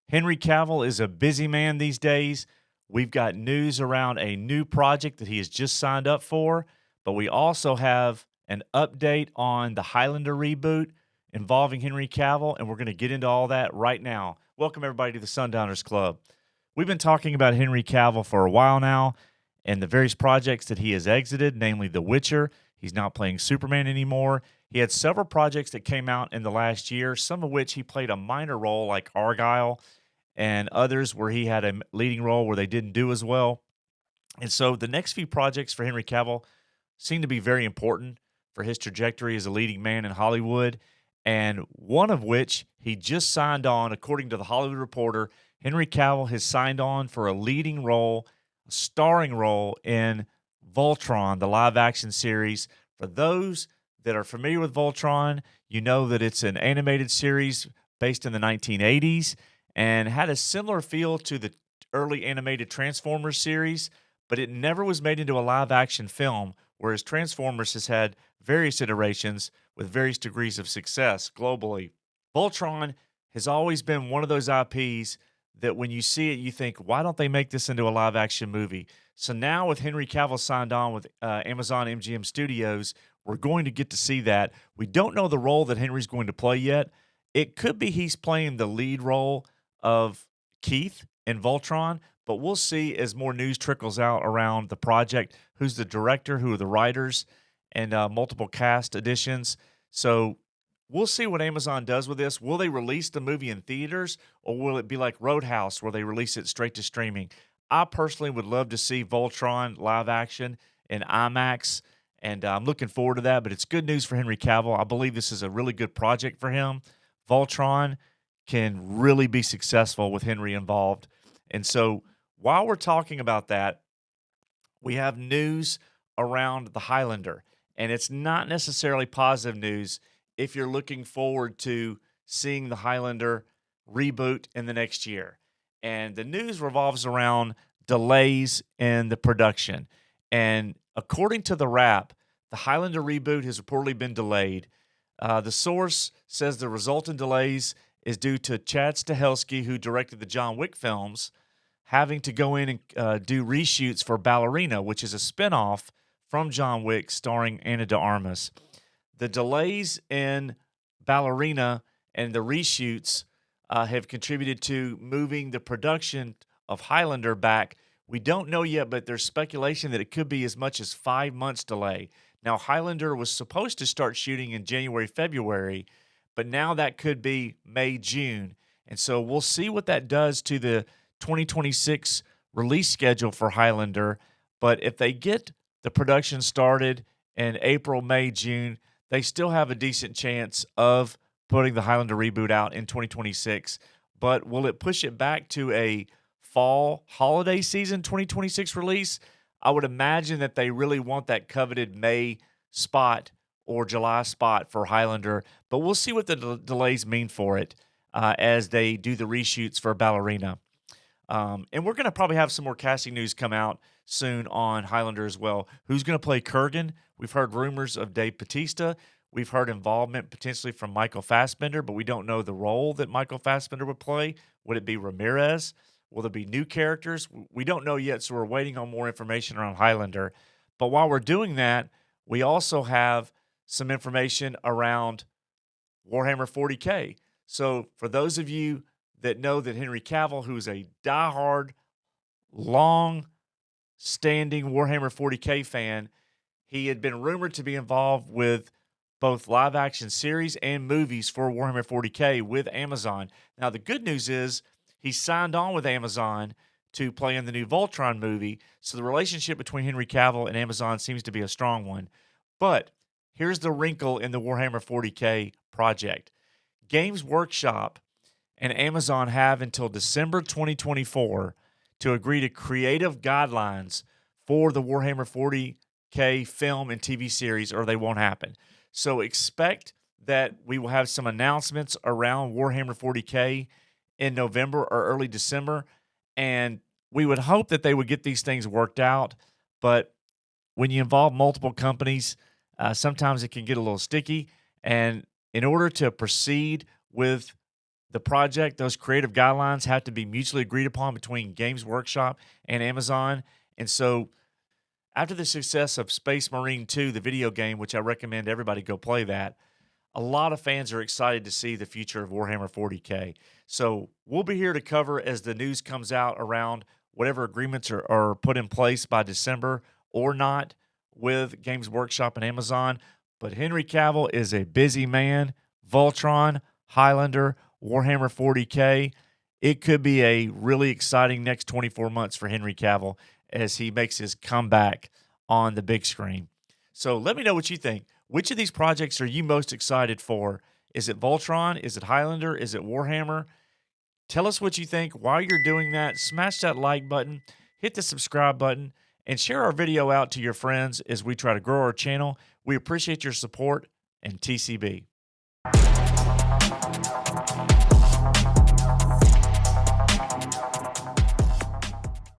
Henry Cavill is a busy man these days. We've got news around a new project that he has just signed up for, but we also have an update on the Highlander reboot involving Henry Cavill, and we're going to get into all that right now. Welcome, everybody, to the Sundowners Club. We've been talking about Henry Cavill for a while now and the various projects that he has exited, namely The Witcher. He's not playing Superman anymore. He had several projects that came out in the last year, some of which he played a minor role, like Argyle, and others where he had a leading role where they didn't do as well. And so the next few projects for Henry Cavill seem to be very important for his trajectory as a leading man in Hollywood. And one of which he just signed on, according to the Hollywood Reporter. Henry Cavill has signed on for a leading role, a starring role in Voltron, the live action series. For those that are familiar with Voltron, you know that it's an animated series based in the 1980s and had a similar feel to the early animated Transformers series, but it never was made into a live action film, whereas Transformers has had various iterations with various degrees of success globally. Voltron has always been one of those IPs that when you see it, you think, why don't they make this into a live action movie? So now, with Henry Cavill signed on with Amazon MGM Studios, we're going to get to see that. We don't know the role that Henry's going to play yet. It could be he's playing the lead role of Keith in Voltron, but we'll see as more news trickles out around the project, who's the director, who are the writers, and multiple cast additions. So we'll see what Amazon does with this. Will they release the movie in theaters, or will it be like Roadhouse where they release it straight to streaming? I personally would love to see Voltron live action in IMAX, and I'm looking forward to that. But it's good news for Henry Cavill. I believe this is a really good project for him. Voltron can really be successful with Henry involved. And so while we're talking about that, we have news around the Highlander, and it's not necessarily positive news if you're looking forward to seeing the Highlander reboot in the next year. And the news revolves around delays in the production. And according to the Wrap, the Highlander reboot has reportedly been delayed. The source says the resultant delays is due to Chad Stahelski, who directed the John Wick films, having to go in and do reshoots for Ballerina, which is a spinoff from John Wick starring Anna de Armas. The delays in Ballerina and the reshoots have contributed to moving the production of Highlander back. We don't know yet, but there's speculation that it could be as much as 5 months delay. Now, Highlander was supposed to start shooting in January, February, but now that could be May, June. And so we'll see what that does to the 2026 release schedule for Highlander. But if they get the production started in April, May, June, they still have a decent chance of putting the Highlander reboot out in 2026. But will it push it back to a fall holiday season 2026 release? I would imagine that they really want that coveted May spot or July spot for Highlander, but we'll see what the delays mean for it as they do the reshoots for Ballerina. And we're going to probably have some more casting news come out soon on Highlander as well. Who's going to play Kurgan? We've heard rumors of Dave Bautista. We've heard involvement potentially from Michael Fassbender, but we don't know the role that Michael Fassbender would play. Would it be Ramirez? Will there be new characters? We don't know yet, so we're waiting on more information around Highlander. But while we're doing that, we also have some information around Warhammer 40K. So for those of you that know that Henry Cavill, who is a diehard, long-standing Warhammer 40K fan, he had been rumored to be involved with both live-action series and movies for Warhammer 40K with Amazon. Now, the good news is he signed on with Amazon to play in the new Voltron movie, so the relationship between Henry Cavill and Amazon seems to be a strong one. But here's the wrinkle in the Warhammer 40K project. Games Workshop and Amazon have until December 2024 to agree to creative guidelines for the Warhammer 40K film and TV series, or they won't happen. So expect that we will have some announcements around Warhammer 40K in November or early December, and we would hope that they would get these things worked out. But when you involve multiple companies, sometimes it can get a little sticky. And in order to proceed with the project, those creative guidelines have to be mutually agreed upon between Games Workshop and Amazon. And so, after the success of Space Marine 2, the video game, which I recommend everybody go play that, a lot of fans are excited to see the future of Warhammer 40K. So we'll be here to cover as the news comes out around whatever agreements are put in place by December or not with Games Workshop and Amazon. But Henry Cavill is a busy man. Voltron, Highlander, Warhammer 40K. It could be a really exciting next 24 months for Henry Cavill as he makes his comeback on the big screen. So let me know what you think. Which of these projects are you most excited for? Is it Voltron? Is it Highlander? Is it Warhammer? Tell us what you think. While you're doing that, smash that like button, hit the subscribe button, and share our video out to your friends as we try to grow our channel. We appreciate your support, and TCB.